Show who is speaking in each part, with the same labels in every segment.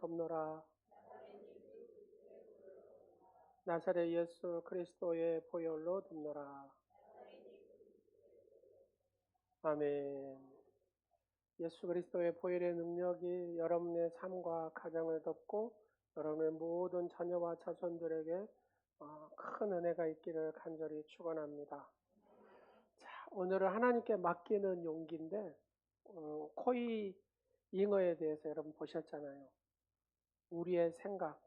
Speaker 1: 돕노라. 나사렛 예수 그리스도의 보혈로 돕노라. 아멘. 예수 그리스도의 보혈의 능력이 여러분의 삶과 가정을 덮고 여러분의 모든 자녀와 자손들에게 큰 은혜가 있기를 간절히 축원합니다. 자, 오늘은 하나님께 맡기는 용기인데 코이 잉어에 대해서 여러분 보셨잖아요. 우리의 생각,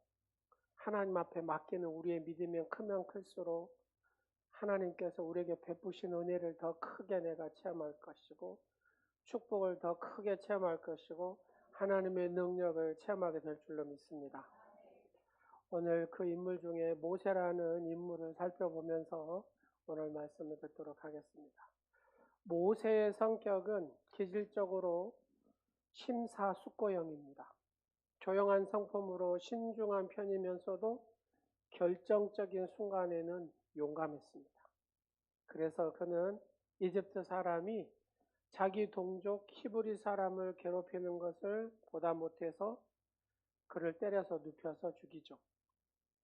Speaker 1: 하나님 앞에 맡기는 우리의 믿음이 크면 클수록 하나님께서 우리에게 베푸신 은혜를 더 크게 내가 체험할 것이고 축복을 더 크게 체험할 것이고 하나님의 능력을 체험하게 될 줄로 믿습니다. 오늘 그 인물 중에 모세라는 인물을 살펴보면서 오늘 말씀을 듣도록 하겠습니다. 모세의 성격은 기질적으로 심사숙고형입니다. 조용한 성품으로 신중한 편이면서도 결정적인 순간에는 용감했습니다. 그래서 그는 이집트 사람이 자기 동족 히브리 사람을 괴롭히는 것을 보다 못해서 그를 때려서 눕혀서 죽이죠.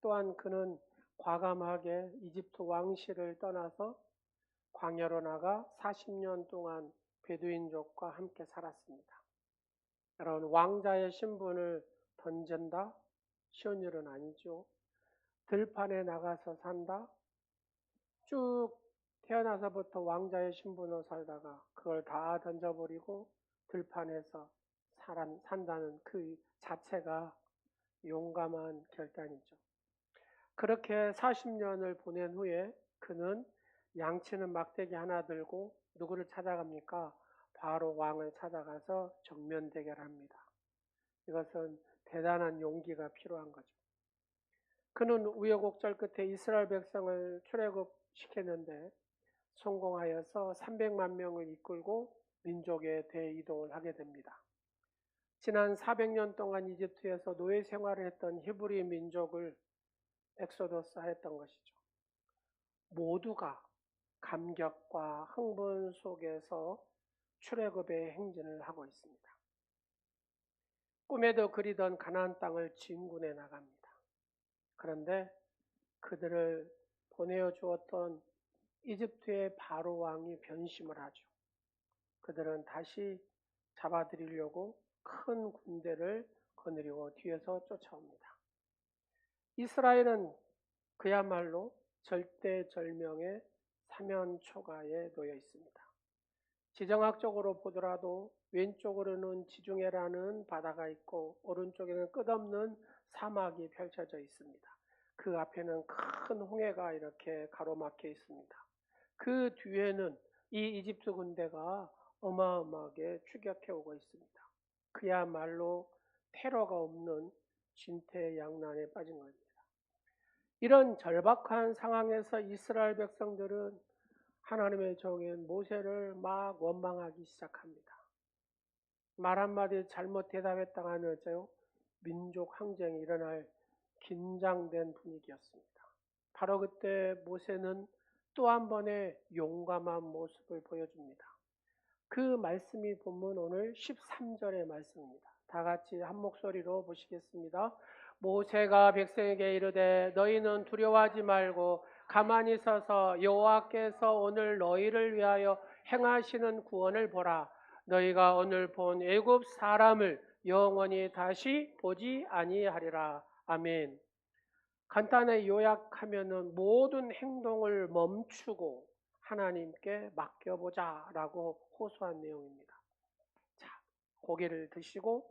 Speaker 1: 또한 그는 과감하게 이집트 왕실을 떠나서 광야로 나가 40년 동안 베두인족과 함께 살았습니다. 여러분, 왕자의 신분을 던진다? 쉬운 일은 아니죠. 들판에 나가서 산다? 쭉 태어나서부터 왕자의 신분으로 살다가 그걸 다 던져버리고 들판에서 산다는 그 자체가 용감한 결단이죠. 그렇게 40년을 보낸 후에 그는 양치는 막대기 하나 들고 누구를 찾아갑니까? 바로 왕을 찾아가서 정면 대결합니다. 이것은 대단한 용기가 필요한 거죠. 그는 우여곡절 끝에 이스라엘 백성을 출애굽시켰는데 성공하여서 300만 명을 이끌고 민족의 대이동을 하게 됩니다. 지난 400년 동안 이집트에서 노예 생활을 했던 히브리 민족을 엑소더스 하였던 것이죠. 모두가 감격과 흥분 속에서 출애굽의 행진을 하고 있습니다. 꿈에도 그리던 가나안 땅을 진군해 나갑니다. 그런데 그들을 보내어 주었던 이집트의 바로 왕이 변심을 하죠. 그들은 다시 잡아들이려고 큰 군대를 거느리고 뒤에서 쫓아옵니다. 이스라엘은 그야말로 절대절명의 사면초가에 놓여 있습니다. 지정학적으로 보더라도 왼쪽으로는 지중해라는 바다가 있고 오른쪽에는 끝없는 사막이 펼쳐져 있습니다. 그 앞에는 큰 홍해가 이렇게 가로막혀 있습니다. 그 뒤에는 이 이집트 군대가 어마어마하게 추격해 오고 있습니다. 그야말로 테러가 없는 진퇴양난에 빠진 겁니다. 이런 절박한 상황에서 이스라엘 백성들은 하나님의 종인 모세를 막 원망하기 시작합니다. 말 한마디 잘못 대답했다가 하면서요, 민족 항쟁이 일어날 긴장된 분위기였습니다. 바로 그때 모세는 또 한 번의 용감한 모습을 보여줍니다. 그 말씀이 본문 오늘 13절의 말씀입니다. 다 같이 한 목소리로 보시겠습니다. 모세가 백성에게 이르되 너희는 두려워하지 말고 가만히 서서 여호와께서 오늘 너희를 위하여 행하시는 구원을 보라. 너희가 오늘 본 애굽 사람을 영원히 다시 보지 아니하리라. 아멘. 간단히 요약하면은 모든 행동을 멈추고 하나님께 맡겨보자 라고 호소한 내용입니다. 자, 고개를 드시고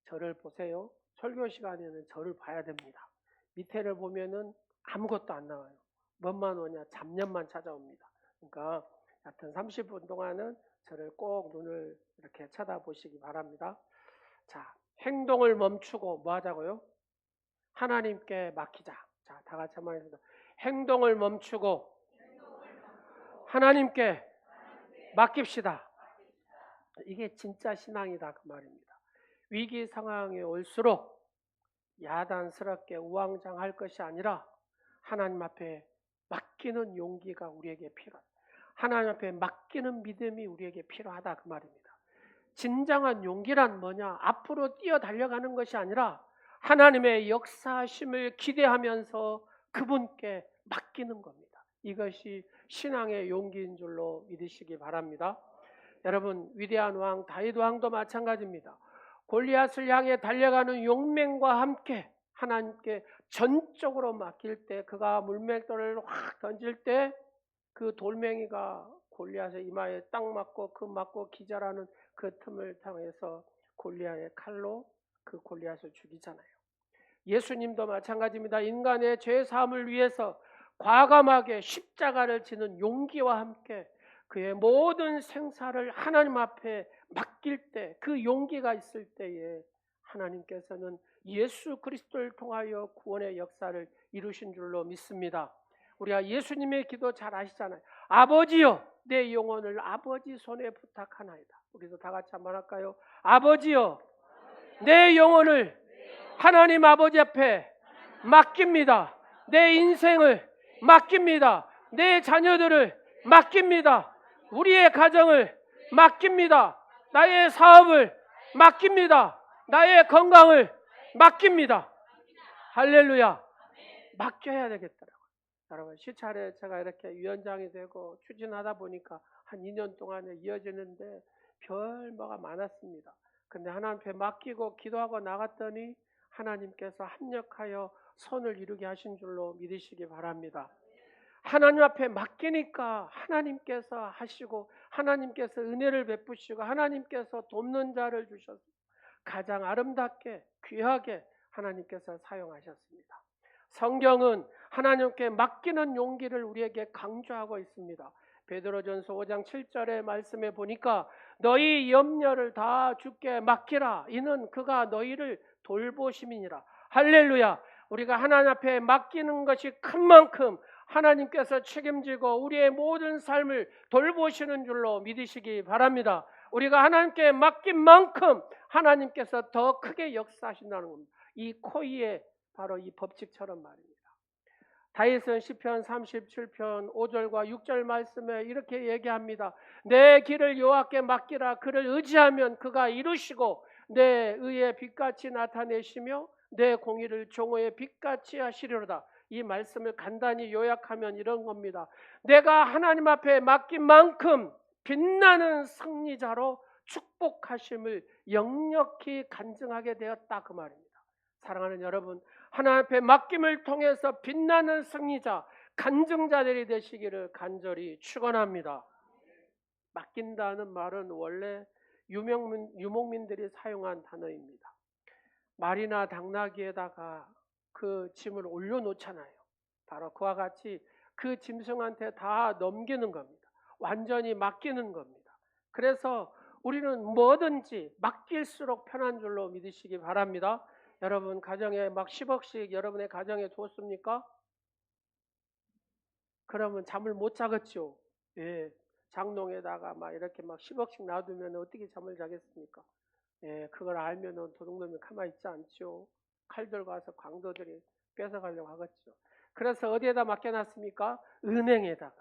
Speaker 1: 저를 보세요. 설교 시간에는 저를 봐야 됩니다. 밑에를 보면은 아무것도 안 나와요. 뭐만 오냐? 잡념만 찾아옵니다. 그러니까 하여튼 30분 동안은 저를 꼭 눈을 이렇게 쳐다보시기 바랍니다. 자, 행동을 멈추고 뭐 하자고요? 하나님께 맡기자. 자, 다 같이 한번 해보겠습니다. 행동을 멈추고 하나님께 맡깁시다. 이게 진짜 신앙이다 그 말입니다. 위기 상황이 올수록 야단스럽게 우왕좌왕할 것이 아니라 하나님 앞에 맡기는 용기가 우리에게 필요하다. 하나님 앞에 맡기는 믿음이 우리에게 필요하다 그 말입니다. 진정한 용기란 뭐냐? 앞으로 뛰어 달려가는 것이 아니라 하나님의 역사하심을 기대하면서 그분께 맡기는 겁니다. 이것이 신앙의 용기인 줄로 믿으시기 바랍니다. 여러분, 위대한 왕 다윗 왕도 마찬가지입니다. 골리앗을 향해 달려가는 용맹과 함께 하나님께 전적으로 맡길 때, 그가 물맷돌을 확 던질 때 그 돌멩이가 골리앗의 이마에 딱 맞고 그 맞고 기절하는 그 틈을 통해서 골리앗의 칼로 그 골리앗을 죽이잖아요. 예수님도 마찬가지입니다. 인간의 죄 사함을 위해서 과감하게 십자가를 지는 용기와 함께 그의 모든 생사를 하나님 앞에 맡길 때, 그 용기가 있을 때에 하나님께서는 예수 그리스도를 통하여 구원의 역사를 이루신 줄로 믿습니다. 우리가 예수님의 기도 잘 아시잖아요. 아버지여, 내 영혼을 아버지 손에 부탁하나이다. 우리도 다 같이 한번 할까요? 아버지여, 내 영혼을 하나님 아버지 앞에 맡깁니다. 내 인생을 맡깁니다. 내 자녀들을 맡깁니다. 우리의 가정을 맡깁니다. 나의 사업을 맡깁니다. 나의 건강을 맡깁니다. 할렐루야. 맡겨야 되겠더라고요. 여러분, 시찰에 제가 이렇게 위원장이 되고 추진하다 보니까 한 2년 동안에 이어지는데 별 뭐가 많았습니다. 근데 하나님 앞에 맡기고 기도하고 나갔더니 하나님께서 합력하여 선을 이루게 하신 줄로 믿으시기 바랍니다. 하나님 앞에 맡기니까 하나님께서 하시고, 하나님께서 은혜를 베푸시고, 하나님께서 돕는 자를 주셔서 가장 아름답게 귀하게 하나님께서 사용하셨습니다. 성경은 하나님께 맡기는 용기를 우리에게 강조하고 있습니다. 베드로전서 5장 7절의 말씀에 보니까 너희 염려를 다 주께 맡기라. 이는 그가 너희를 돌보심이니라. 할렐루야. 우리가 하나님 앞에 맡기는 것이 큰 만큼 하나님께서 책임지고 우리의 모든 삶을 돌보시는 줄로 믿으시기 바랍니다. 우리가 하나님께 맡긴 만큼 하나님께서 더 크게 역사하신다는 겁니다. 이 코이의 바로 이 법칙처럼 말입니다. 다윗은 시편 37편 5절과 6절 말씀에 이렇게 얘기합니다. 내 길을 여호와께 맡기라. 그를 의지하면 그가 이루시고 내 의의 빛같이 나타내시며 내 공의를 종호의 빛같이 하시리로다. 이 말씀을 간단히 요약하면 이런 겁니다. 내가 하나님 앞에 맡긴 만큼 빛나는 승리자로 축복하심을 역력히 간증하게 되었다, 그 말입니다. 사랑하는 여러분, 하나님 앞에 맡김을 통해서 빛나는 승리자, 간증자들이 되시기를 간절히 축원합니다. 맡긴다는 말은 원래 유목민들이 사용한 단어입니다. 말이나 당나귀에다가 그 짐을 올려놓잖아요. 바로 그와 같이 그 짐승한테 다 넘기는 겁니다. 완전히 맡기는 겁니다. 그래서 우리는 뭐든지 맡길수록 편한 줄로 믿으시기 바랍니다. 여러분 가정에 막 10억씩 여러분의 가정에 줬습니까? 그러면 잠을 못 자겠죠. 예, 장롱에다가 막 이렇게 막 10억씩 놔두면 어떻게 잠을 자겠습니까? 예, 그걸 알면은 도둑놈이 가만히 있지 않죠. 칼 들고 와서 강도들이 뺏어가려고 하겠죠. 그래서 어디에다 맡겨놨습니까? 은행에다가.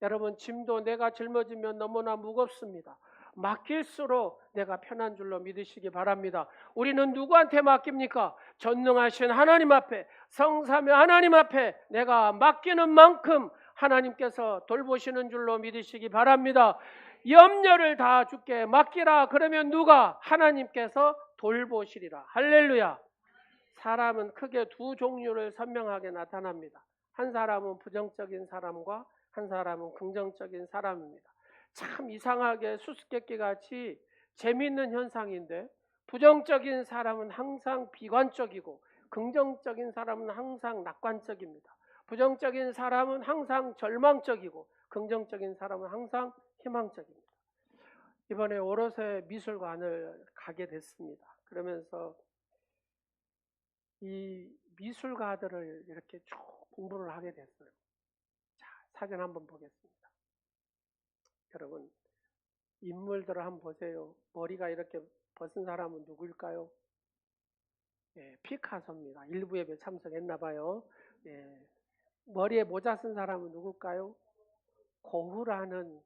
Speaker 1: 여러분, 짐도 내가 짊어지면 너무나 무겁습니다. 맡길수록 내가 편한 줄로 믿으시기 바랍니다. 우리는 누구한테 맡깁니까? 전능하신 하나님 앞에, 성삼위 하나님 앞에 내가 맡기는 만큼 하나님께서 돌보시는 줄로 믿으시기 바랍니다. 염려를 다 주께 맡기라. 그러면 누가? 하나님께서 돌보시리라. 할렐루야. 사람은 크게 두 종류를 선명하게 나타납니다. 한 사람은 부정적인 사람과 한 사람은 긍정적인 사람입니다. 참 이상하게 수수께끼 같이 재미있는 현상인데, 부정적인 사람은 항상 비관적이고 긍정적인 사람은 항상 낙관적입니다. 부정적인 사람은 항상 절망적이고 긍정적인 사람은 항상 희망적입니다. 이번에 오롯의 미술관을 가게 됐습니다. 그러면서 이 미술가들을 이렇게 쭉 공부를 하게 됐어요. 자, 사진 한번 보겠습니다. 여러분, 인물들을 한번 보세요. 머리가 이렇게 벗은 사람은 누구일까요? 예, 피카소입니다. 일부 예배 참석했나 봐요. 예, 머리에 모자 쓴 사람은 누굴까요? 고흐라는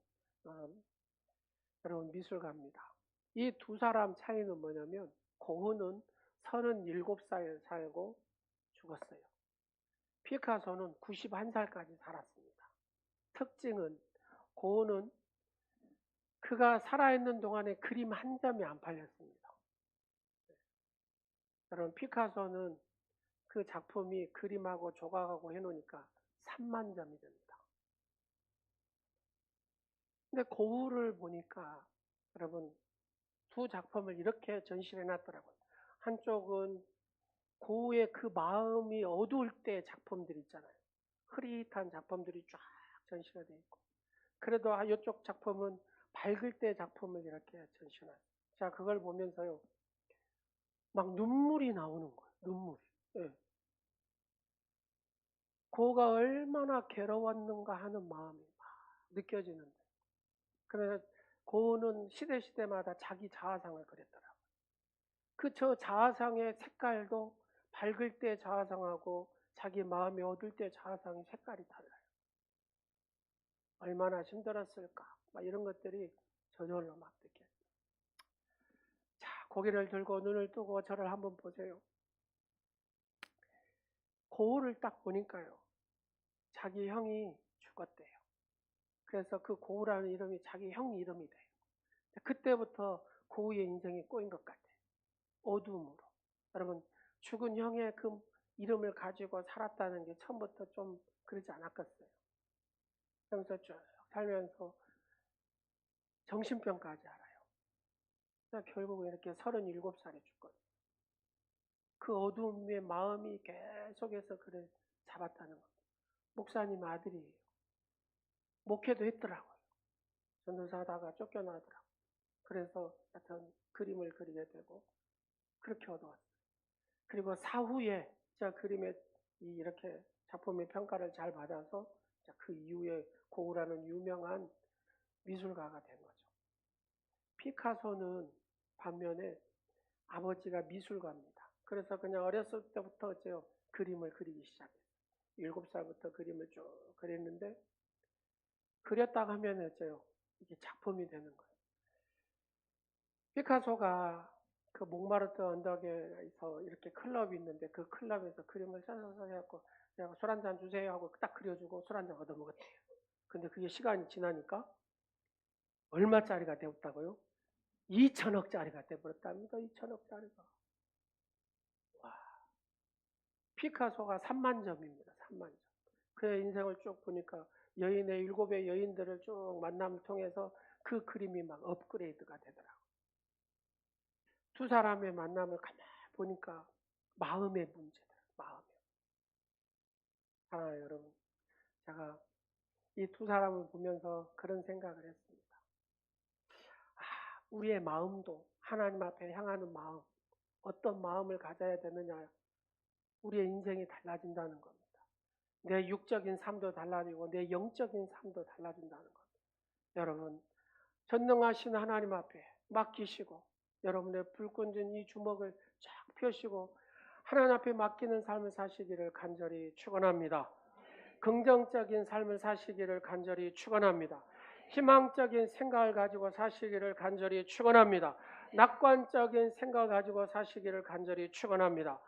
Speaker 1: 여러분 미술가입니다. 이 두 사람 차이는 뭐냐면, 고흐는 37살 살고 죽었어요. 피카소는 91살까지 살았습니다. 특징은 고흐는 그가 살아있는 동안에 그림 한 점이 안 팔렸습니다. 여러분, 피카소는 그 작품이 그림하고 조각하고 해놓으니까 3만 점이 됩니다. 근데 고흐를 보니까 여러분, 두 작품을 이렇게 전시를 해놨더라고요. 한쪽은 고흐의 그 마음이 어두울 때 작품들 있잖아요. 흐릿한 작품들이 쫙 전시가 되어 있고, 그래도 이쪽 작품은 밝을 때 작품을 이렇게 전시해놨어요. 자, 그걸 보면서요, 막 눈물이 나오는 거예요. 눈물이. 예. 고흐가 얼마나 괴로웠는가 하는 마음이 막 느껴지는데, 그래서 고흐는 시대마다 자기 자화상을 그렸더라고요. 저 자화상의 색깔도 밝을 때 자화상하고 자기 마음이 어두울 때 자화상의 색깔이 달라요. 얼마나 힘들었을까, 막 이런 것들이 저절로 막 느껴져요. 자, 고개를 들고 눈을 뜨고 저를 한번 보세요. 고흐를 딱 보니까요, 자기 형이 죽었대요. 그래서 그 고흐라는 이름이 자기 형 이름이 돼요. 그때부터 고흐의 인생이 꼬인 것 같아요. 어두움으로. 여러분, 죽은 형의 그 이름을 가지고 살았다는 게 처음부터 좀 그러지 않았겠어요. 그러면서 쭉 살면서 정신병까지 알아요. 결국은 이렇게 37살에 죽거든요. 그 어두움의 마음이 계속해서 그를 잡았다는 겁니다. 목사님 아들이에요. 목회도 했더라고요. 전도사다가 쫓겨나더라고요. 그래서 하여튼 그림을 그리게 되고 그렇게 얻어왔어요. 그리고 사후에 저 그림에 이렇게 작품의 평가를 잘 받아서 그 이후에 고흐라는 유명한 미술가가 된 거죠. 피카소는 반면에 아버지가 미술가입니다. 그래서 그냥 어렸을 때부터 어째요, 그림을 그리기 시작했어요. 7살부터 그림을 쭉 그렸는데, 그렸다가 하면 어째요, 이게 작품이 되는 거예요. 피카소가 그 몽마르트 언덕에서 이렇게 클럽이 있는데, 그 클럽에서 그림을 써서 해갖고 내가 술 한잔 주세요 하고 딱 그려주고 술 한잔 얻어먹었대요. 근데 그게 시간이 지나니까 얼마짜리가 되었다고요? 2천억짜리가 돼버렸답니다. 2천억짜리가. 와. 피카소가 3만 점입니다. 3만 점. 그의 인생을 쭉 보니까 여인의 7의 여인들을 쭉 만남을 통해서 그 그림이 막 업그레이드가 되더라고요. 두 사람의 만남을 가만히 보니까 마음의 문제다. 마음의. 사랑하는 여러분, 제가 이 두 사람을 보면서 그런 생각을 했습니다. 우리의 마음도 하나님 앞에 향하는 마음, 어떤 마음을 가져야 되느냐, 우리의 인생이 달라진다는 겁니다. 내 육적인 삶도 달라지고 내 영적인 삶도 달라진다는 겁니다. 여러분, 전능하신 하나님 앞에 맡기시고 여러분의 불끈진 이 주먹을 쫙 펴시고 하나님 앞에 맡기는 삶을 사시기를 간절히 축원합니다. 긍정적인 삶을 사시기를 간절히 축원합니다. 희망적인 생각을 가지고 사시기를 간절히 축원합니다. 낙관적인 생각을 가지고 사시기를 간절히 축원합니다.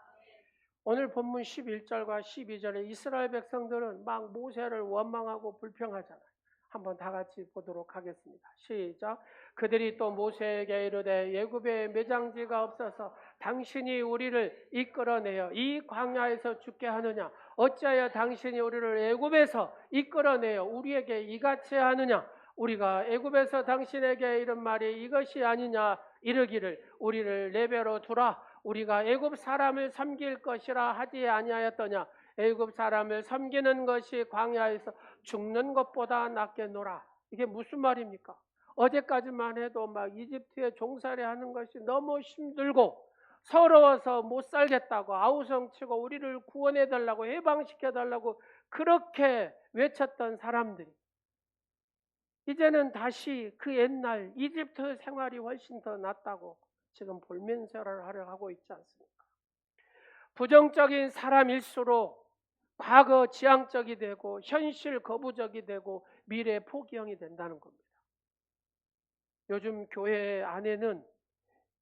Speaker 1: 오늘 본문 11절과 12절에 이스라엘 백성들은 막 모세를 원망하고 불평하잖아요. 한번 다 같이 보도록 하겠습니다. 시작. 그들이 또 모세에게 이르되 애굽에 매장지가 없어서 당신이 우리를 이끌어내어 이 광야에서 죽게 하느냐? 어찌하여 당신이 우리를 애굽에서 이끌어내어 우리에게 이같이 하느냐? 우리가 애굽에서 당신에게 이른 말이 이것이 아니냐? 이르기를 우리를 레베로 두라. 우리가 애굽 사람을 섬길 것이라 하지 아니하였더냐? 애굽 사람을 섬기는 것이 광야에서 죽는 것보다 낫겠노라. 이게 무슨 말입니까? 어제까지만 해도 막 이집트에 종살이 하는 것이 너무 힘들고 서러워서 못 살겠다고 아우성치고 우리를 구원해달라고 해방시켜달라고 그렇게 외쳤던 사람들이 이제는 다시 그 옛날 이집트 생활이 훨씬 더 낫다고 지금 볼멘세를 하고 있지 않습니까? 부정적인 사람일수록 과거 지향적이 되고 현실 거부적이 되고 미래 포기형이 된다는 겁니다. 요즘 교회 안에는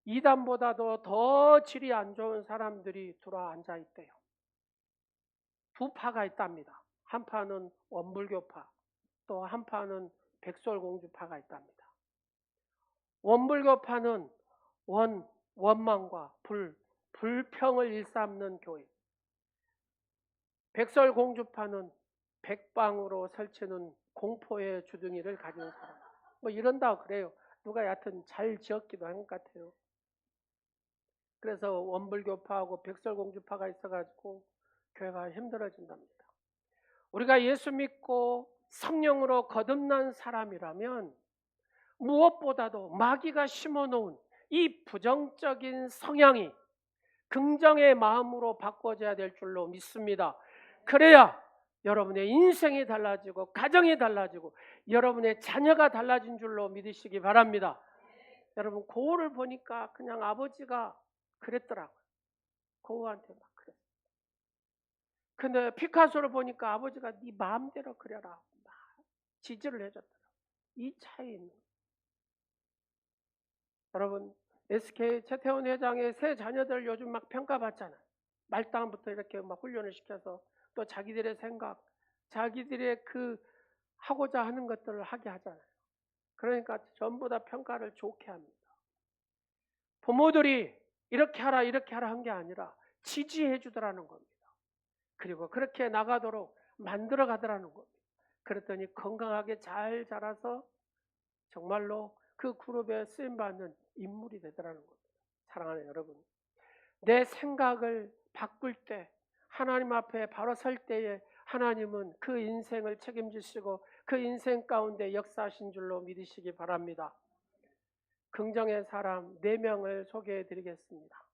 Speaker 1: 2단보다도 더 질이 안 좋은 사람들이 들어와 앉아 있대요. 두 파가 있답니다. 한 파는 원불교파, 또 한 파는 백설공주파가 있답니다. 원불교파는 원망과 불평을 일삼는 교회. 백설공주파는 백방으로 설치는 공포의 주둥이를 가진 사람. 뭐 이런다 그래요. 누가 여하튼 잘 지었기도 한 것 같아요. 그래서 원불교파하고 백설공주파가 있어가지고 교회가 힘들어진답니다. 우리가 예수 믿고 성령으로 거듭난 사람이라면 무엇보다도 마귀가 심어놓은 이 부정적인 성향이 긍정의 마음으로 바꿔져야 될 줄로 믿습니다. 그래야 여러분의 인생이 달라지고 가정이 달라지고 여러분의 자녀가 달라진 줄로 믿으시기 바랍니다. 여러분, 고우를 보니까 그냥 아버지가 그랬더라고요. 고우한테 막 그랬어요. 근데 피카소를 보니까 아버지가 네 마음대로 그려라 막 지지를 해줬더라고요. 이 차이는 여러분, SK 최태원 회장의 새 자녀들 요즘 막 평가받잖아요. 말단부터 이렇게 막 훈련을 시켜서 또 자기들의 생각, 자기들의 그 하고자 하는 것들을 하게 하잖아요. 그러니까 전부 다 평가를 좋게 합니다. 부모들이 이렇게 하라 한 게 아니라 지지해 주더라는 겁니다. 그리고 그렇게 나가도록 만들어 가더라는 겁니다. 그랬더니 건강하게 잘 자라서 정말로 그 그룹에 쓰임받는 인물이 되더라는 겁니다. 사랑하는 여러분, 내 생각을 바꿀 때, 하나님 앞에 바로 설 때에 하나님은 그 인생을 책임지시고 그 인생 가운데 역사하신 줄로 믿으시기 바랍니다. 긍정의 사람 4명을 소개해 드리겠습니다.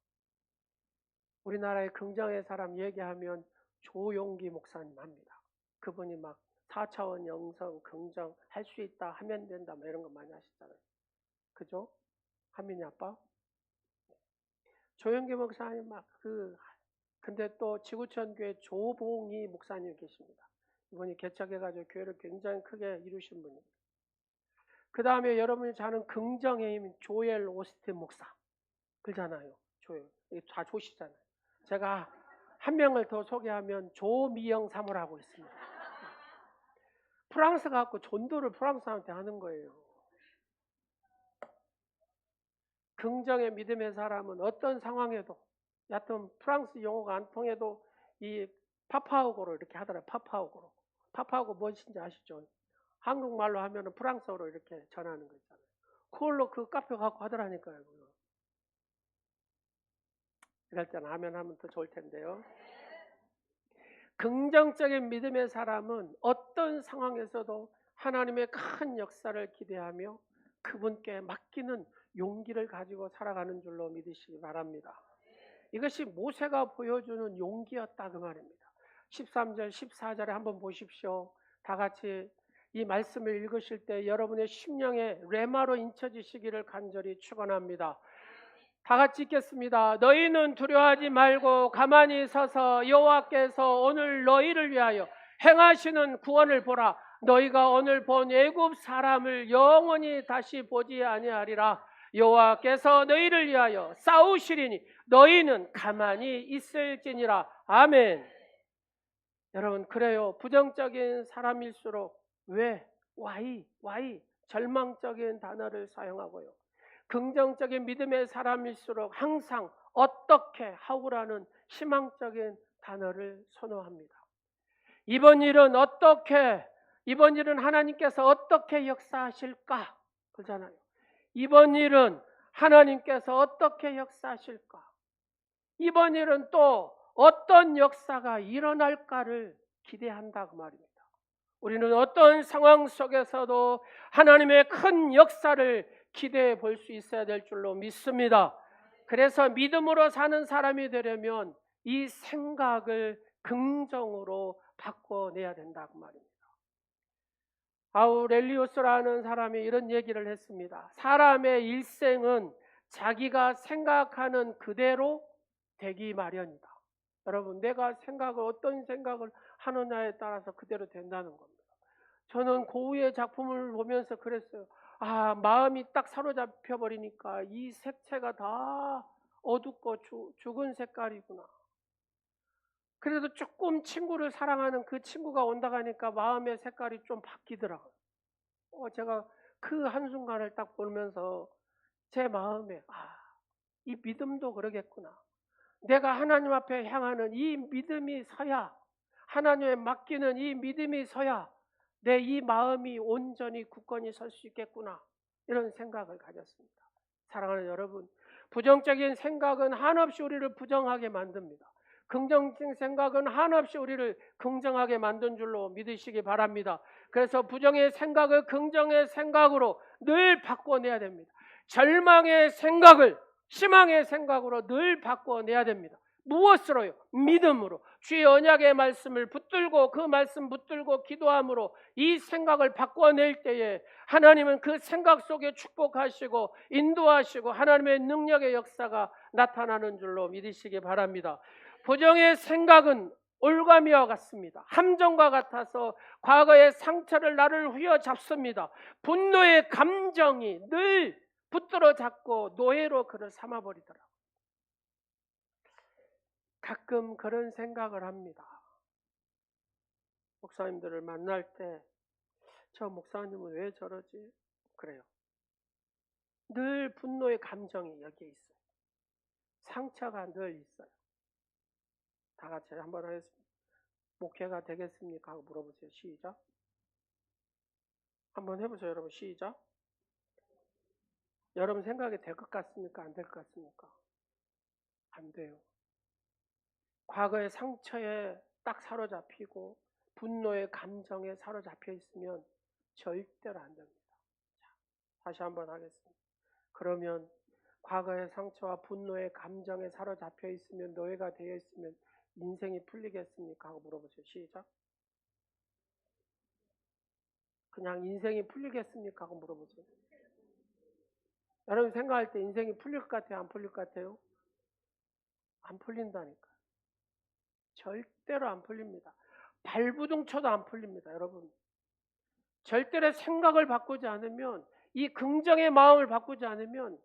Speaker 1: 우리나라의 긍정의 사람 얘기하면 조용기 목사님 합니다. 그분이 막 4차원 영성 긍정 할 수 있다, 하면 된다, 뭐 이런 거 많이 하시잖아요. 그죠? 하민이 아빠? 조용기 목사님 근데 또 지구촌 교회 조봉희 목사님 계십니다. 이분이 개척해가지고 교회를 굉장히 크게 이루신 분입니다. 그 다음에 여러분이 잘 아는 긍정의 힘인 조엘 오스틴 목사. 그잖아요. 조엘. 다 조시잖아요. 제가 한 명을 더 소개하면 조미영 사모라고 있습니다. 프랑스 갖고 전도를 프랑스한테 하는 거예요. 긍정의 믿음의 사람은 어떤 상황에도, 여하튼 프랑스 영어가 안 통해도 이 파파우고로 이렇게 하더라고요. 파파우고로. 파파우고 무엇인지 아시죠? 한국말로 하면 프랑스어로 이렇게 전하는 거 있잖아요. 그걸로 그 카페 갖고 하더라니까요. 이럴 때는 하면 더 좋을 텐데요. 긍정적인 믿음의 사람은 어떤 상황에서도 하나님의 큰 역사를 기대하며 그분께 맡기는 용기를 가지고 살아가는 줄로 믿으시기 바랍니다. 이것이 모세가 보여주는 용기였다 그 말입니다. 13절 14절에 한번 보십시오. 다 같이 이 말씀을 읽으실 때 여러분의 심령에 레마로 인쳐지시기를 간절히 축원합니다. 다 같이 읽겠습니다. 너희는 두려워하지 말고 가만히 서서 여호와께서 오늘 너희를 위하여 행하시는 구원을 보라. 너희가 오늘 본 애굽 사람을 영원히 다시 보지 아니하리라. 여호와께서 너희를 위하여 싸우시리니 너희는 가만히 있을지니라. 아멘. 여러분, 그래요. 부정적인 사람일수록 왜? why 절망적인 단어를 사용하고요. 긍정적인 믿음의 사람일수록 항상 어떻게 하고라는 희망적인 단어를 선호합니다. 이번 일은 하나님께서 어떻게 역사하실까? 그러잖아요. 이번 일은 하나님께서 어떻게 역사하실까? 이번 일은 또 어떤 역사가 일어날까를 기대한다고 말입니다. 우리는 어떤 상황 속에서도 하나님의 큰 역사를 기대해 볼 수 있어야 될 줄로 믿습니다. 그래서 믿음으로 사는 사람이 되려면 이 생각을 긍정으로 바꿔내야 된다고 말입니다. 아우렐리우스라는 사람이 이런 얘기를 했습니다. 사람의 일생은 자기가 생각하는 그대로 되기 마련이다. 여러분, 내가 어떤 생각을 하느냐에 따라서 그대로 된다는 겁니다. 저는 고우의 작품을 보면서 그랬어요. 마음이 딱 사로잡혀 버리니까 이 색채가 다 어둡고 죽은 색깔이구나. 그래도 조금 친구를 사랑하는 그 친구가 온다 가니까 마음의 색깔이 좀 바뀌더라고요. 제가 그 한순간을 딱 보면서 제 마음에 이 믿음도 그러겠구나. 내가 하나님 앞에 향하는 이 믿음이 서야, 하나님에 맡기는 이 믿음이 서야 내 이 마음이 온전히 굳건히 설 수 있겠구나, 이런 생각을 가졌습니다. 사랑하는 여러분, 부정적인 생각은 한없이 우리를 부정하게 만듭니다. 긍정적인 생각은 한없이 우리를 긍정하게 만든 줄로 믿으시기 바랍니다. 그래서 부정의 생각을 긍정의 생각으로 늘 바꿔내야 됩니다. 절망의 생각을 희망의 생각으로 늘 바꿔내야 됩니다. 무엇으로요? 믿음으로. 주의 언약의 말씀을 붙들고 그 말씀 붙들고 기도함으로 이 생각을 바꿔낼 때에 하나님은 그 생각 속에 축복하시고 인도하시고 하나님의 능력의 역사가 나타나는 줄로 믿으시기 바랍니다. 부정의 생각은 올가미와 같습니다. 함정과 같아서 과거의 상처를 나를 휘어잡습니다. 분노의 감정이 늘 붙들어 잡고 노예로 그를 삼아버리더라고요. 가끔 그런 생각을 합니다. 목사님들을 만날 때 저 목사님은 왜 저러지? 그래요. 늘 분노의 감정이 여기에 있어요. 상처가 늘 있어요. 다 같이 한번 하겠습니다. 목회가 되겠습니까? 하고 물어보세요. 시작. 한번 해보세요. 여러분. 시작. 여러분 생각이 될 것 같습니까? 안 될 것 같습니까? 안 돼요. 과거의 상처에 딱 사로잡히고 분노의 감정에 사로잡혀 있으면 절대로 안 됩니다. 자, 다시 한번 하겠습니다. 그러면 과거의 상처와 분노의 감정에 사로잡혀 있으면, 노예가 되어 있으면 인생이 풀리겠습니까? 하고 물어보세요. 시작. 그냥 인생이 풀리겠습니까? 하고 물어보세요. 여러분 생각할 때 인생이 풀릴 것 같아요? 안 풀릴 것 같아요? 안 풀린다니까요. 절대로 안 풀립니다. 발부둥 쳐도 안 풀립니다. 여러분, 절대로 생각을 바꾸지 않으면, 이 긍정의 마음을 바꾸지 않으면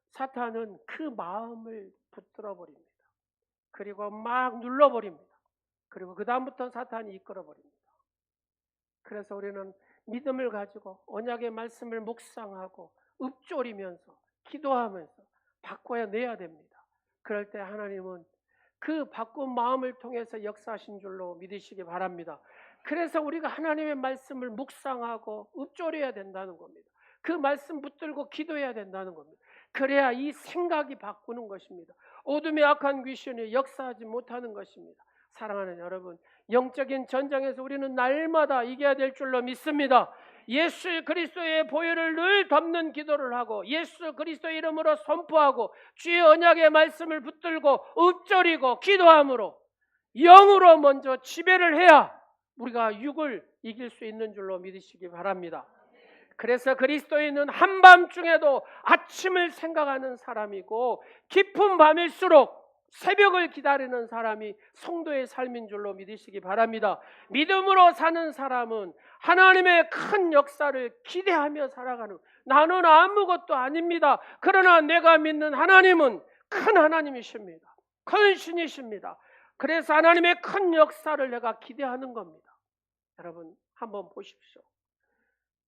Speaker 1: 사탄은 그 마음을 붙들어 버립니다. 그리고 막 눌러버립니다. 그리고 그 다음부터 사탄이 이끌어 버립니다. 그래서 우리는 믿음을 가지고 언약의 말씀을 묵상하고 읊조리면서 기도하면서 바꿔내야 됩니다. 그럴 때 하나님은 그 바꾼 마음을 통해서 역사하신 줄로 믿으시기 바랍니다. 그래서 우리가 하나님의 말씀을 묵상하고 읊조려야 된다는 겁니다. 그 말씀 붙들고 기도해야 된다는 겁니다. 그래야 이 생각이 바꾸는 것입니다. 어둠의 악한 귀신이 역사하지 못하는 것입니다. 사랑하는 여러분, 영적인 전쟁에서 우리는 날마다 이겨야 될 줄로 믿습니다. 예수 그리스도의 보혈을 늘 덮는 기도를 하고 예수 그리스도의 이름으로 선포하고 주의 언약의 말씀을 붙들고 읊조리고 기도함으로 영으로 먼저 지배를 해야 우리가 육을 이길 수 있는 줄로 믿으시기 바랍니다. 그래서 그리스도인은 한밤중에도 아침을 생각하는 사람이고 깊은 밤일수록 새벽을 기다리는 사람이 성도의 삶인 줄로 믿으시기 바랍니다. 믿음으로 사는 사람은 하나님의 큰 역사를 기대하며 살아가는, 나는 아무것도 아닙니다. 그러나 내가 믿는 하나님은 큰 하나님이십니다. 큰 신이십니다. 그래서 하나님의 큰 역사를 내가 기대하는 겁니다. 여러분 한번 보십시오.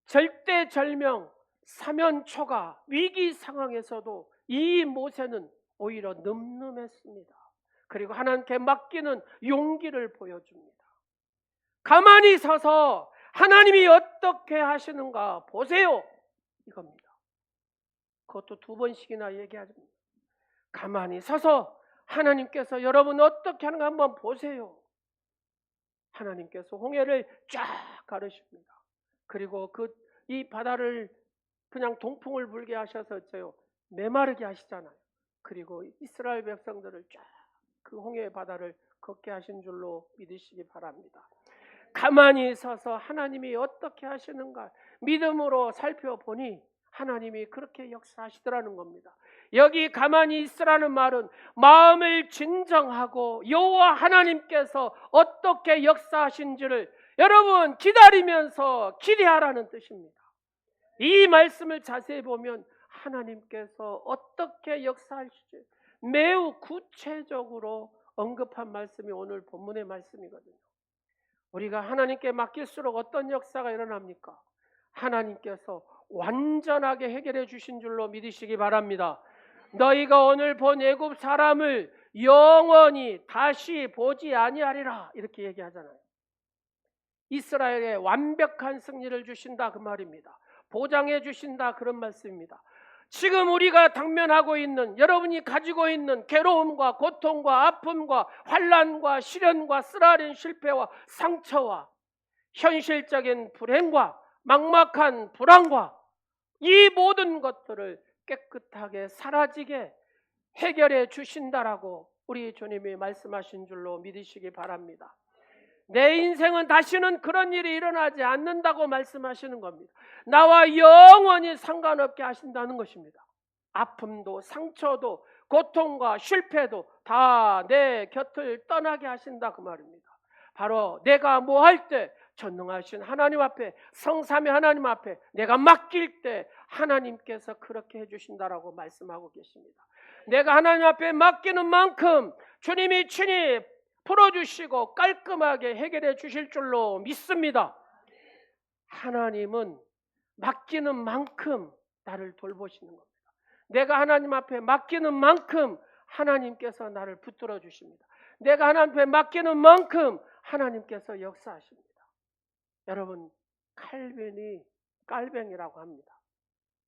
Speaker 1: 절대절명, 사면초가, 위기 상황에서도 이 모세는 오히려 늠름했습니다. 그리고 하나님께 맡기는 용기를 보여줍니다. 가만히 서서 하나님이 어떻게 하시는가 보세요, 이겁니다. 그것도 2번씩이나 얘기하십니다. 가만히 서서 하나님께서 여러분 어떻게 하는가 한번 보세요. 하나님께서 홍해를 쫙 가르십니다. 그리고 이 바다를 그냥 동풍을 불게 하셔서 메마르게 하시잖아요. 그리고 이스라엘 백성들을 쫙 그 홍해의 바다를 걷게 하신 줄로 믿으시기 바랍니다. 가만히 서서 하나님이 어떻게 하시는가 믿음으로 살펴보니 하나님이 그렇게 역사하시더라는 겁니다. 여기 가만히 있으라는 말은 마음을 진정하고 여호와 하나님께서 어떻게 역사하신지를 여러분 기다리면서 기대하라는 뜻입니다. 이 말씀을 자세히 보면 하나님께서 어떻게 역사하실지 매우 구체적으로 언급한 말씀이 오늘 본문의 말씀이거든요. 우리가 하나님께 맡길수록 어떤 역사가 일어납니까? 하나님께서 완전하게 해결해 주신 줄로 믿으시기 바랍니다. 너희가 오늘 본 애굽 사람을 영원히 다시 보지 아니하리라, 이렇게 얘기하잖아요. 이스라엘에 완벽한 승리를 주신다, 그 말입니다. 보장해 주신다, 그런 말씀입니다. 지금 우리가 당면하고 있는, 여러분이 가지고 있는 괴로움과 고통과 아픔과 환난과 시련과 쓰라린 실패와 상처와 현실적인 불행과 막막한 불안과 이 모든 것들을 깨끗하게 사라지게 해결해 주신다라고 우리 주님이 말씀하신 줄로 믿으시기 바랍니다. 내 인생은 다시는 그런 일이 일어나지 않는다고 말씀하시는 겁니다. 나와 영원히 상관없게 하신다는 것입니다. 아픔도 상처도 고통과 실패도 다 내 곁을 떠나게 하신다, 그 말입니다. 바로 내가 뭐 할 때 전능하신 하나님 앞에, 성삼위 하나님 앞에 내가 맡길 때 하나님께서 그렇게 해주신다라고 말씀하고 계십니다. 내가 하나님 앞에 맡기는 만큼 주님이 친히 풀어주시고 깔끔하게 해결해 주실 줄로 믿습니다. 하나님은 맡기는 만큼 나를 돌보시는 겁니다. 내가 하나님 앞에 맡기는 만큼 하나님께서 나를 붙들어 주십니다. 내가 하나님 앞에 맡기는 만큼 하나님께서 역사하십니다. 여러분, 칼빈이 깔뱅이라고 합니다.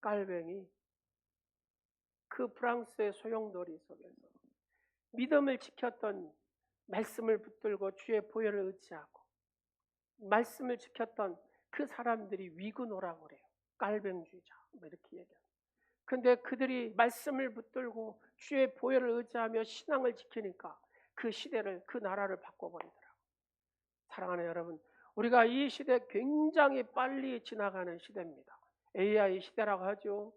Speaker 1: 깔뱅이, 그 프랑스의 소용돌이 속에서 믿음을 지켰던, 말씀을 붙들고 주의 보혈을 의지하고 말씀을 지켰던 그 사람들이 위그노라고 그래요. 깔뱅주의자, 이렇게 얘기합니다. 근데 그들이 말씀을 붙들고 주의 보혈을 의지하며 신앙을 지키니까 그 시대를, 그 나라를 바꿔버리더라고요. 사랑하는 여러분, 우리가 이 시대 굉장히 빨리 지나가는 시대입니다. AI 시대라고 하죠.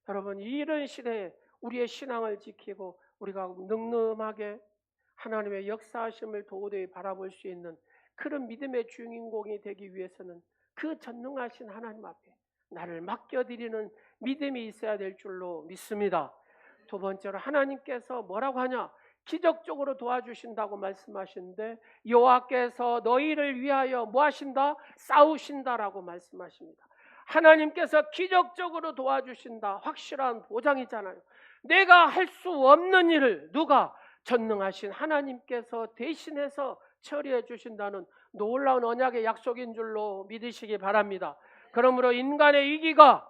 Speaker 1: 여러분, 이런 시대에 우리의 신앙을 지키고 우리가 늠름하게 하나님의 역사하심을 도저히 바라볼 수 있는 그런 믿음의 주인공이 되기 위해서는 그 전능하신 하나님 앞에 나를 맡겨드리는 믿음이 있어야 될 줄로 믿습니다. 두 번째로 하나님께서 뭐라고 하냐? 기적적으로 도와주신다고 말씀하시는데 여호와께서 너희를 위하여 뭐 하신다? 싸우신다라고 말씀하십니다. 하나님께서 기적적으로 도와주신다, 확실한 보장이잖아요. 내가 할 수 없는 일을 누가? 전능하신 하나님께서 대신해서 처리해 주신다는 놀라운 언약의 약속인 줄로 믿으시기 바랍니다. 그러므로 인간의 위기가,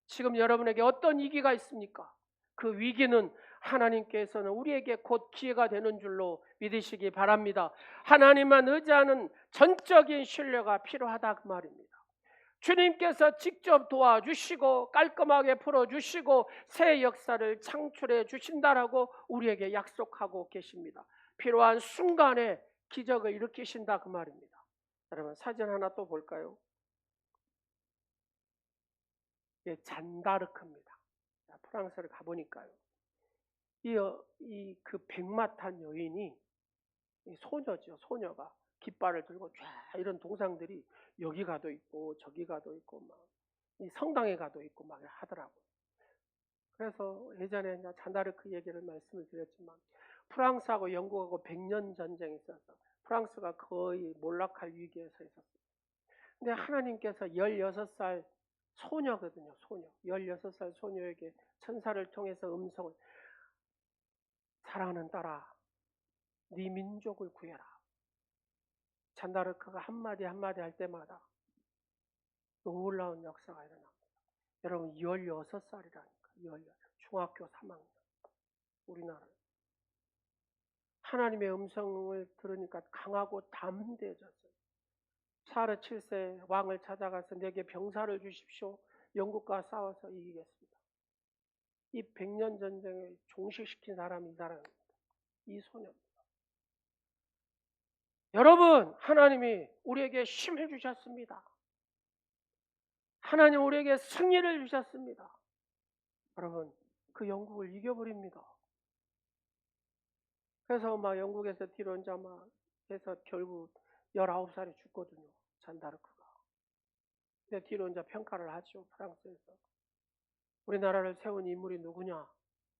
Speaker 1: 지금 여러분에게 어떤 위기가 있습니까? 그 위기는 하나님께서는 우리에게 곧 기회가 되는 줄로 믿으시기 바랍니다. 하나님만 의지하는 전적인 신뢰가 필요하다, 그 말입니다. 주님께서 직접 도와주시고 깔끔하게 풀어주시고 새 역사를 창출해 주신다라고 우리에게 약속하고 계십니다. 필요한 순간에 기적을 일으키신다, 그 말입니다. 여러분, 사진 하나 또 볼까요? 예, 잔다르크입니다. 프랑스를 가보니까요, 그 백마탄 여인이 소녀죠. 소녀가 깃발을 들고 쫙, 이런 동상들이 여기 가도 있고 저기 가도 있고 막 이 성당에 가도 있고 막 하더라고요. 그래서 예전에 잔다르크 얘기를 말씀을 드렸지만 프랑스하고 영국하고 100년 전쟁이 있어서 프랑스가 거의 몰락할 위기에 서 있었어요. 근데 하나님께서 16살 소녀거든요. 소녀. 16살 소녀에게 천사를 통해서 음성을, 사랑하는 딸아, 네 민족을 구해라. 잔다르크가 한마디 한마디 할 때마다 놀라운 역사가 일어납니다. 여러분, 16살이라니까. 16, 중학교 3학년. 우리나라. 하나님의 음성을 들으니까 강하고 담대해졌어요. 샤르 7세 왕을 찾아가서 내게 병사를 주십시오. 영국과 싸워서 이기겠습니다. 이 100년 전쟁에 종식시킨 사람이 이 사람입니다. 이 소녀입니다. 여러분, 하나님이 우리에게 힘을 주셨습니다. 하나님 우리에게 승리를 주셨습니다. 여러분, 그 영국을 이겨버립니다. 그래서 막 영국에서 뒤로 이제 막 해서 결국 19살에 죽거든요. 잔다르크가. 내 뒤로 이제 평가를 하죠. 프랑스에서. 우리나라를 세운 인물이 누구냐?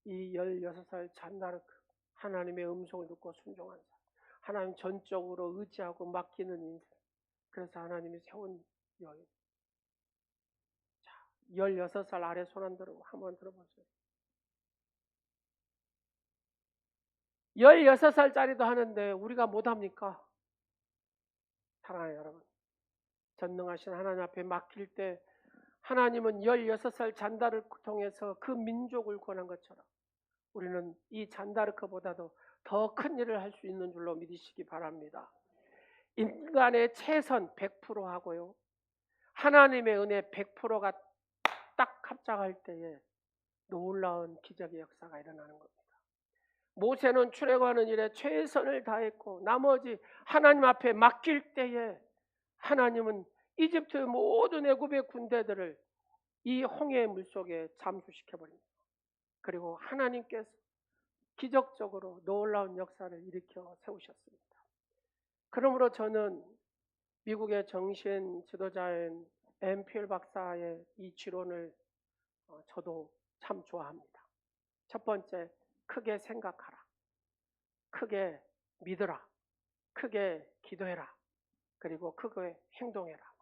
Speaker 1: 이 16살 잔다르크. 하나님의 음성을 듣고 순종한 사람. 하나님 전적으로 의지하고 맡기는 인생. 그래서 하나님이 세운 여인. 자, 16살 아래 손 안 들어 한번 들어보세요. 16살짜리도 하는데 우리가 못합니까? 사랑하는 여러분, 전능하신 하나님 앞에 맡길 때 하나님은 16살 잔다르크를 통해서 그 민족을 구원한 것처럼 우리는 이 잔다르크보다도 더 큰 일을 할 수 있는 줄로 믿으시기 바랍니다. 인간의 최선 100% 하고요, 하나님의 은혜 100%가 딱 합작할 때에 놀라운 기적의 역사가 일어나는 겁니다. 모세는 출애굽하는 일에 최선을 다했고 나머지 하나님 앞에 맡길 때에 하나님은 이집트의 모든 애굽의 군대들을 이 홍해의 물속에 잠수시켜버립니다. 그리고 하나님께서 기적적으로 놀라운 역사를 일으켜 세우셨습니다. 그러므로 저는 미국의 정신 지도자인 엠필 박사의 이 지론을 저도 참 좋아합니다. 첫 번째, 크게 생각하라. 크게 믿으라. 크게 기도해라. 그리고 크게 행동해라.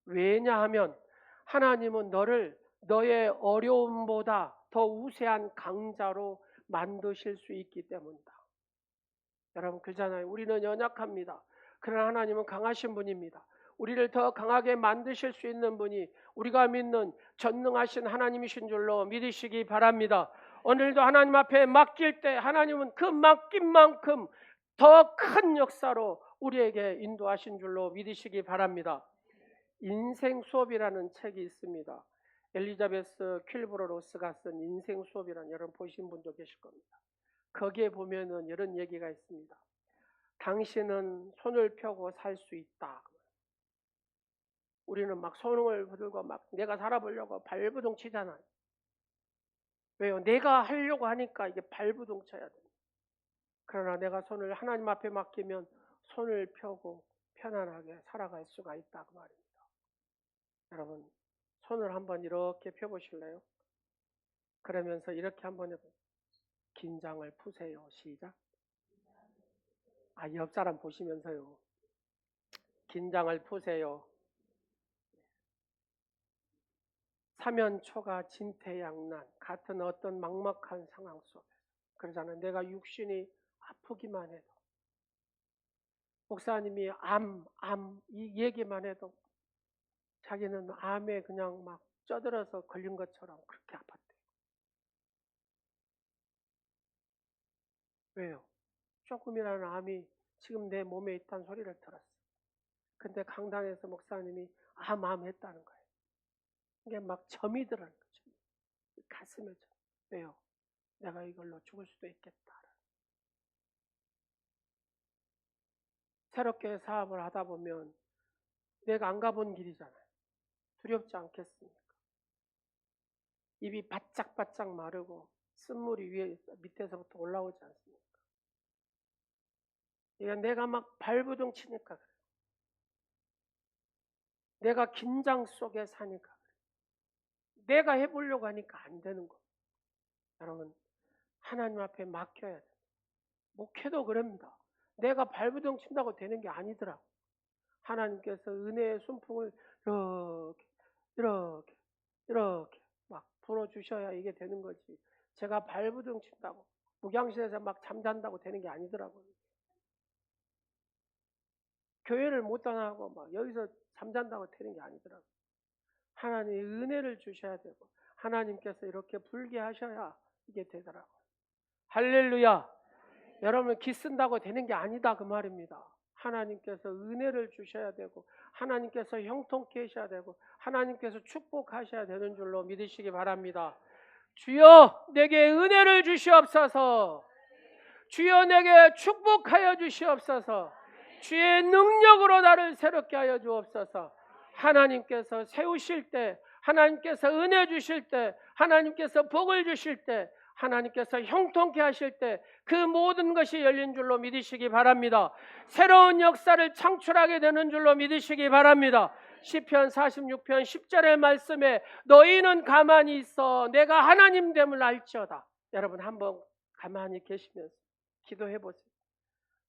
Speaker 1: 왜냐하면 하나님은 너를 너의 어려움보다 더 우세한 강자로 만드실 수 있기 때문이다. 여러분, 그렇잖아요. 우리는 연약합니다. 그러나 하나님은 강하신 분입니다. 우리를 더 강하게 만드실 수 있는 분이 우리가 믿는 전능하신 하나님이신 줄로 믿으시기 바랍니다. 오늘도 하나님 앞에 맡길 때 하나님은 그 맡긴 만큼 더 큰 역사로 우리에게 인도하신 줄로 믿으시기 바랍니다. 인생 수업이라는 책이 있습니다. 엘리자베스 퀼브러 로스가 쓴 인생 수업이라는, 여러분 보신 분도 계실 겁니다. 거기에 보면은 이런 얘기가 있습니다. 당신은 손을 펴고 살 수 있다. 우리는 막 손을 들고 막 내가 살아보려고 발부둥 치잖아요. 왜요? 내가 하려고 하니까 이게 발부둥 쳐야 돼. 그러나 내가 손을 하나님 앞에 맡기면 손을 펴고 편안하게 살아갈 수가 있다, 그 말입니다. 여러분, 손을 한번 이렇게 펴보실래요? 그러면서 이렇게 한번 해보세요. 긴장을 푸세요. 시작. 옆 사람 보시면서요. 긴장을 푸세요. 사면초가 진퇴양난 같은 어떤 막막한 상황 속에서, 그러잖아요. 내가 육신이 아프기만 해도, 목사님이 이 얘기만 해도 자기는 암에 그냥 막 쪄들어서 걸린 것처럼 그렇게 아팠대요. 왜요? 조금이라는 암이 지금 내 몸에 있다는 소리를 들었어요. 근데 강단에서 목사님이 암 했다는 거예요. 이게 막 점이 들어요. 가슴에 점. 왜요? 내가 이걸로 죽을 수도 있겠다. 새롭게 사업을 하다 보면 내가 안 가본 길이잖아요. 두렵지 않겠습니까? 입이 바짝바짝 마르고 쓴물이 위에 밑에서부터 올라오지 않습니까? 이게 내가 막 발부둥 치니까 그래요. 내가 긴장 속에 사니까 그래요. 내가 해보려고 하니까 안 되는 거예요. 여러분, 하나님 앞에 맡겨야 돼요. 목회도 그럽니다. 내가 발부둥 친다고 되는 게 아니더라고. 하나님께서 은혜의 순풍을 이렇게 막 불어주셔야 이게 되는 거지. 제가 발부둥 친다고 목양실에서 막 잠잔다고 되는 게 아니더라고요. 교회를 못 다니고 막 여기서 잠잔다고 되는 게 아니더라고요. 하나님이 은혜를 주셔야 되고 하나님께서 이렇게 불게 하셔야 이게 되더라고요. 할렐루야. 여러분, 기 쓴다고 되는 게 아니다, 그 말입니다. 하나님께서 은혜를 주셔야 되고 하나님께서 형통케 하셔야 되고 하나님께서 축복하셔야 되는 줄로 믿으시기 바랍니다. 주여 내게 은혜를 주시옵소서. 주여 내게 축복하여 주시옵소서. 주의 능력으로 나를 새롭게 하여 주옵소서. 하나님께서 세우실 때, 하나님께서 은혜 주실 때, 하나님께서 복을 주실 때, 하나님께서 형통케 하실 때 그 모든 것이 열린 줄로 믿으시기 바랍니다. 새로운 역사를 창출하게 되는 줄로 믿으시기 바랍니다. 시편 46편 10절의 말씀에 너희는 가만히 있어 내가 하나님 됨을 알지어다. 여러분 한번 가만히 계시면서 기도해 보세요.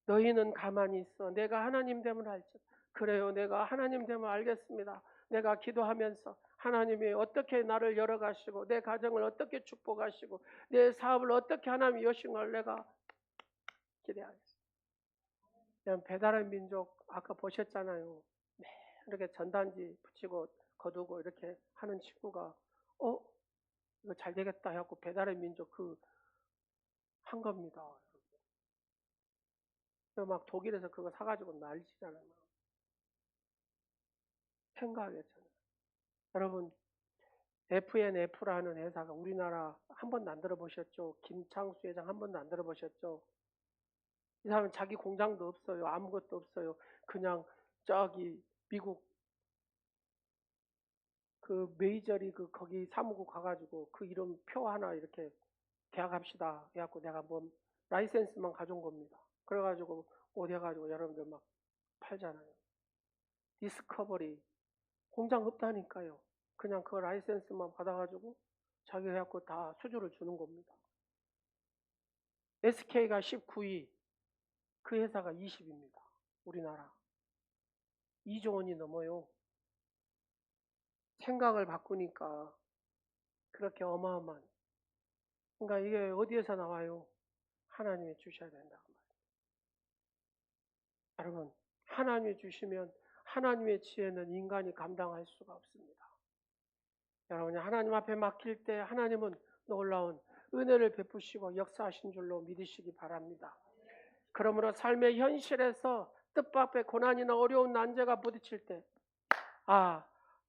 Speaker 1: 너희는 가만히 있어 내가 하나님 됨을 알지어다. 그래요, 내가 하나님 됨을 알겠습니다. 내가 기도하면서 하나님이 어떻게 나를 열어가시고 내 가정을 어떻게 축복하시고 내 사업을 어떻게 하나님이 여신 걸 내가 기대하겠습니다. 배달의 민족 아까 보셨잖아요. 네, 이렇게 전단지 붙이고 거두고 이렇게 하는 친구가 이거 잘 되겠다 해갖고 배달의 민족 한 겁니다. 막 독일에서 그거 사가지고 난리잖아요. 생각했잖아요. 여러분 FNF라는 회사가 우리나라 한 번도 안 들어보셨죠? 김창수 회장 한 번도 안 들어보셨죠? 이 사람은 자기 공장도 없어요. 아무것도 없어요. 그냥 저기 미국 그 메이저리그 거기 사무국 가가지고 그 이름 표 하나 이렇게 계약합시다 해갖고 내가 뭐 라이센스만 가져온 겁니다. 그래가지고 어디 해가지고 여러분들 막 팔잖아요. 디스커버리 공장 없다니까요. 그냥 그 라이센스만 받아가지고 자기 해갖고 다 수주를 주는 겁니다. SK가 19위, 그 회사가 20입니다. 우리나라 2조 원이 넘어요. 생각을 바꾸니까 그렇게 어마어마한. 그러니까 이게 어디에서 나와요? 하나님이 주셔야 된다고 말이에요. 여러분 하나님이 주시면 하나님의 지혜는 인간이 감당할 수가 없습니다. 여러분이 하나님 앞에 맡길 때 하나님은 놀라운 은혜를 베푸시고 역사하신 줄로 믿으시기 바랍니다. 그러므로 삶의 현실에서 뜻밖의 고난이나 어려운 난제가 부딪힐 때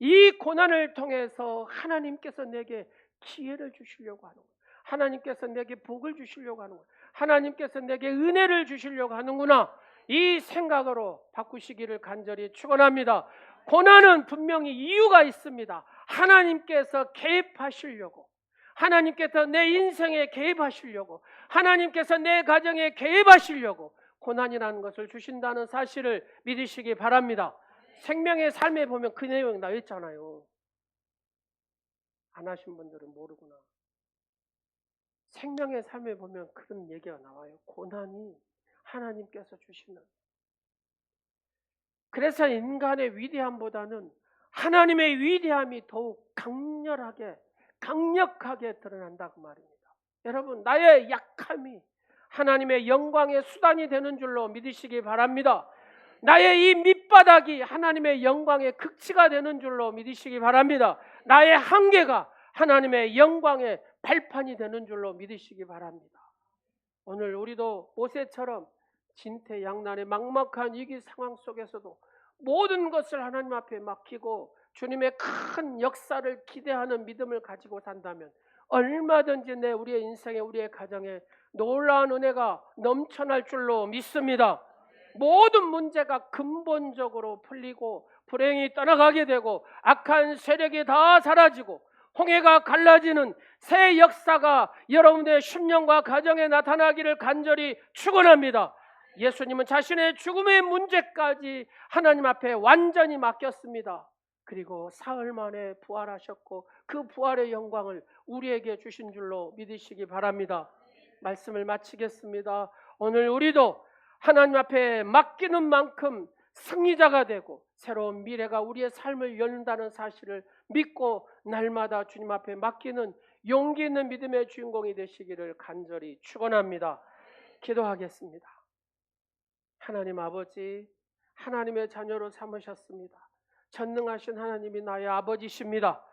Speaker 1: 이 고난을 통해서 하나님께서 내게 기회를 주시려고 하는 거예요. 하나님께서 내게 복을 주시려고 하는 거예요. 하나님께서 내게 은혜를 주시려고 하는구나. 이 생각으로 바꾸시기를 간절히 축원합니다. 고난은 분명히 이유가 있습니다. 하나님께서 개입하시려고, 하나님께서 내 인생에 개입하시려고, 하나님께서 내 가정에 개입하시려고 고난이라는 것을 주신다는 사실을 믿으시기 바랍니다. 생명의 삶에 보면 그 내용이 나와 있잖아요. 안 하신 분들은 모르구나. 생명의 삶에 보면 그런 얘기가 나와요. 고난이 하나님께서 주시는. 그래서 인간의 위대함보다는 하나님의 위대함이 더욱 강력하게 드러난다고 말입니다. 여러분 나의 약함이 하나님의 영광의 수단이 되는 줄로 믿으시기 바랍니다. 나의 이 밑바닥이 하나님의 영광의 극치가 되는 줄로 믿으시기 바랍니다. 나의 한계가 하나님의 영광의 발판이 되는 줄로 믿으시기 바랍니다. 오늘 우리도 모세처럼 진퇴양난의 막막한 위기 상황 속에서도 모든 것을 하나님 앞에 맡기고 주님의 큰 역사를 기대하는 믿음을 가지고 산다면 얼마든지 우리의 인생에 우리의 가정에 놀라운 은혜가 넘쳐날 줄로 믿습니다. 모든 문제가 근본적으로 풀리고 불행이 떠나가게 되고 악한 세력이 다 사라지고 홍해가 갈라지는 새 역사가 여러분의 심령과 가정에 나타나기를 간절히 축원합니다. 예수님은 자신의 죽음의 문제까지 하나님 앞에 완전히 맡겼습니다. 그리고 사흘 만에 부활하셨고 그 부활의 영광을 우리에게 주신 줄로 믿으시기 바랍니다. 말씀을 마치겠습니다. 오늘 우리도 하나님 앞에 맡기는 만큼 승리자가 되고 새로운 미래가 우리의 삶을 열는다는 사실을 믿고 날마다 주님 앞에 맡기는 용기 있는 믿음의 주인공이 되시기를 간절히 축원합니다. 기도하겠습니다. 하나님 아버지, 하나님의 자녀로 삼으셨습니다. 전능하신 하나님이 나의 아버지십니다.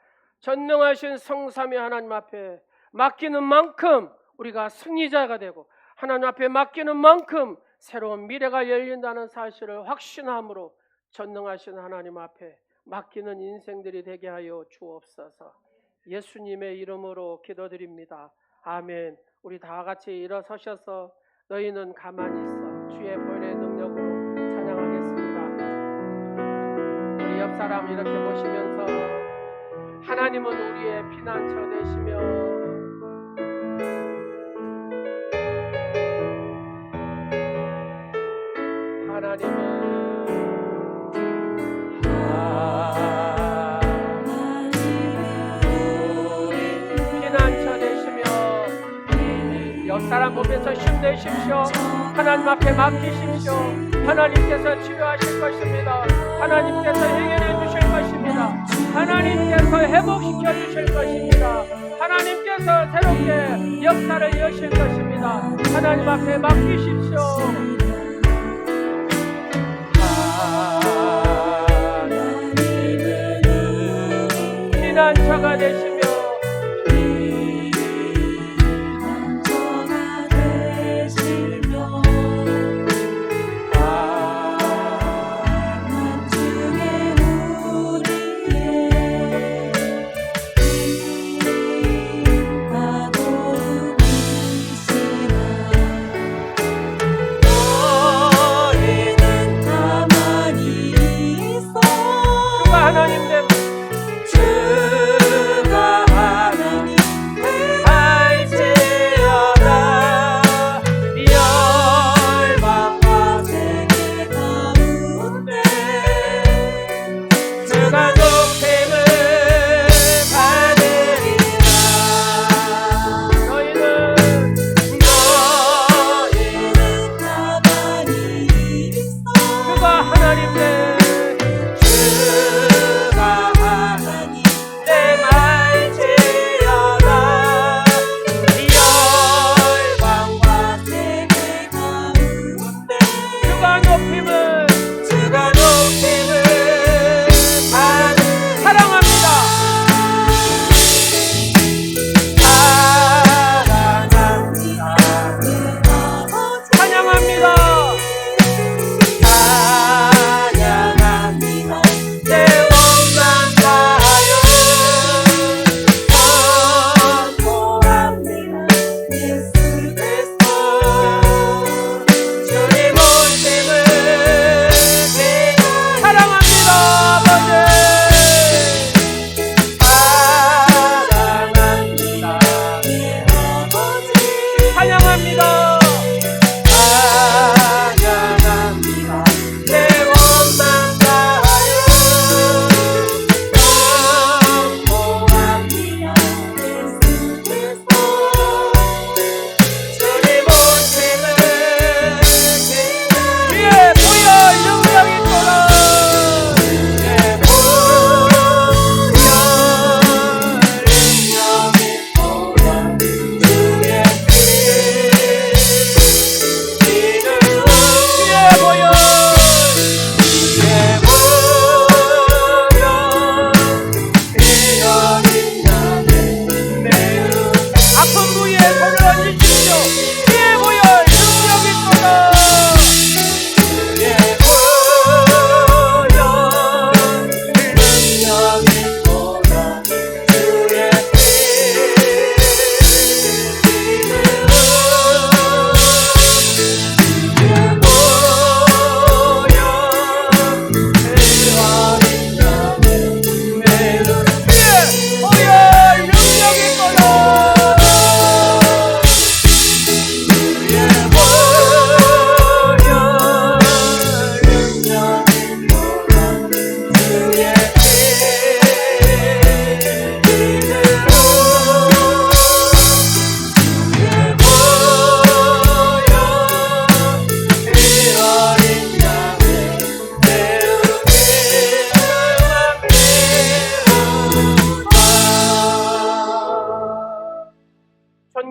Speaker 1: 전능하신 성삼위 하나님 앞에 맡기는 만큼 우리가 승리자가 되고 하나님 앞에 맡기는 만큼 새로운 미래가 열린다는 사실을 확신함으로 전능하신 하나님 앞에 맡기는 인생들이 되게 하여 주옵소서. 예수님의 이름으로 기도드립니다. 아멘. 우리 다 같이 일어서셔서 너희는 가만히 있어 주의 보혈의 능력으로 찬양하겠습니다. 우리 옆 사람 이렇게 보시면서 하나님은 우리의 피난처 되시며 하나님은 옆 사람 보면서 힘내십시오. 하나님 앞에 맡기십시오. 하나님께서 치료하실 것입니다. 하나님께서 해결해 주실 것입니다. 하나님께서 회복시켜 주실 것입니다. 하나님께서 새롭게 역사를 여실 것입니다. 하나님 앞에 맡기십시오. 하나님은 피난처가 되시며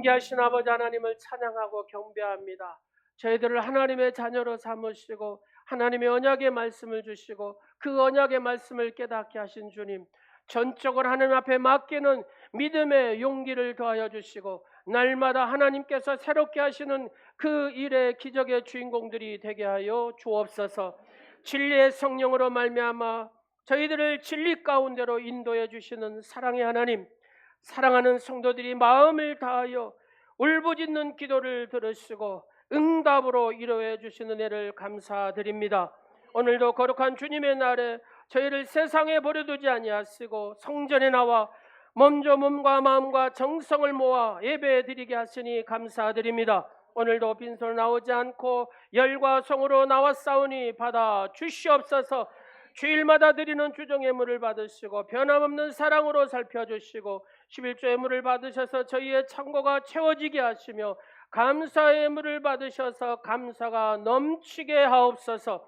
Speaker 1: 존귀하신 아버지 하나님을 찬양하고 경배합니다. 저희들을 하나님의 자녀로 삼으시고 하나님의 언약의 말씀을 주시고 그 언약의 말씀을 깨닫게 하신 주님, 전적으로 하나님 앞에 맡기는 믿음의 용기를 더하여 주시고 날마다 하나님께서 새롭게 하시는 그 일의 기적의 주인공들이 되게 하여 주옵소서. 진리의 성령으로 말미암아 저희들을 진리 가운데로 인도해 주시는 사랑의 하나님, 사랑하는 성도들이 마음을 다하여 울부짖는 기도를 들으시고 응답으로 이루어 주시는 애를 감사드립니다. 오늘도 거룩한 주님의 날에 저희를 세상에 버려두지 아니하시고 성전에 나와 먼저 몸과 마음과 정성을 모아 예배드리게 하시니 감사드립니다. 오늘도 빈손 나오지 않고 열과 성으로 나왔사오니 받아 주시옵소서. 주일마다 드리는 주정의 물을 받으시고 변함없는 사랑으로 살펴주시고 11조의 물을 받으셔서 저희의 창고가 채워지게 하시며 감사의 물을 받으셔서 감사가 넘치게 하옵소서.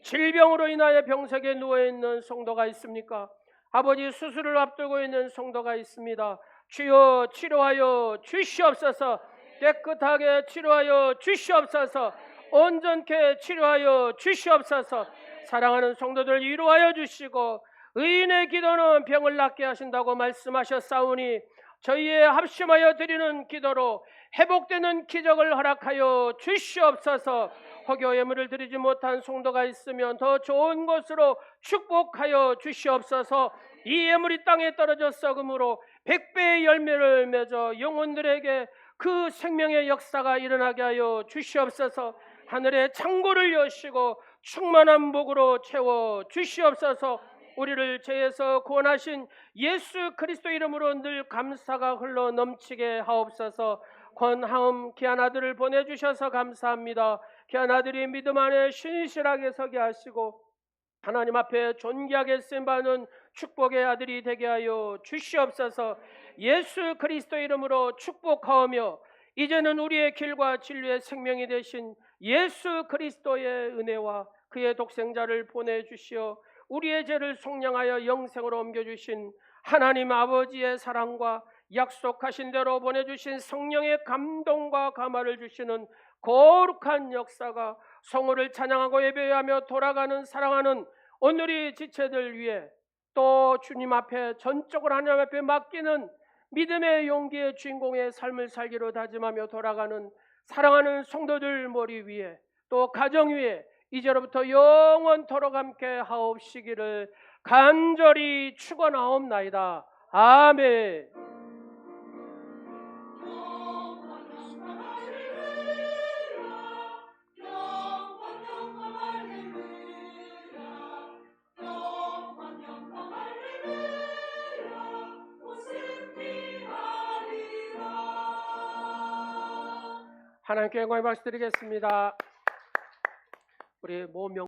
Speaker 1: 질병으로 인하여 병석에 누워있는 성도가 있습니까? 아버지, 수술을 앞두고 있는 성도가 있습니다. 주여 치료하여 주시옵소서. 깨끗하게 치료하여 주시옵소서. 온전케 치료하여 주시옵소서. 사랑하는 성도들 위로하여 주시고, 의인의 기도는 병을 낫게 하신다고 말씀하셨사오니 저희의 합심하여 드리는 기도로 회복되는 기적을 허락하여 주시옵소서. 허교 예물을 드리지 못한 성도가 있으면 더 좋은 것으로 축복하여 주시옵소서. 이 예물이 땅에 떨어져 썩음으로 100배의 열매를 맺어 영혼들에게 그 생명의 역사가 일어나게 하여 주시옵소서. 하늘의 창고를 여시고 충만한 복으로 채워 주시옵소서. 우리를 죄에서 구원하신 예수 그리스도 이름으로 늘 감사가 흘러 넘치게 하옵소서. 권하음 귀한 아들을 보내주셔서 감사합니다. 귀한 아들이 믿음 안에 신실하게 서게 하시고 하나님 앞에 존귀하게 쓰임받는 축복의 아들이 되게 하여 주시옵소서. 예수 그리스도 이름으로 축복하오며 이제는 우리의 길과 진리의 생명이 되신 예수 그리스도의 은혜와 그의 독생자를 보내주시어 우리의 죄를 속량하여 영생으로 옮겨주신 하나님 아버지의 사랑과 약속하신 대로 보내주신 성령의 감동과 감화를 주시는 거룩한 역사가 성호를 찬양하고 예배하며 돌아가는 사랑하는 오늘의 지체들 위해 또 주님 앞에 전적으로 하나님 앞에 맡기는 믿음의 용기의 주인공의 삶을 살기로 다짐하며 돌아가는 사랑하는 성도들 머리 위에 또 가정 위에 이제로부터 영원토록 함께 하옵시기를 간절히 축원하옵나이다. 아멘. 하나님께 영광의 박수 드리겠습니다. 우리 모명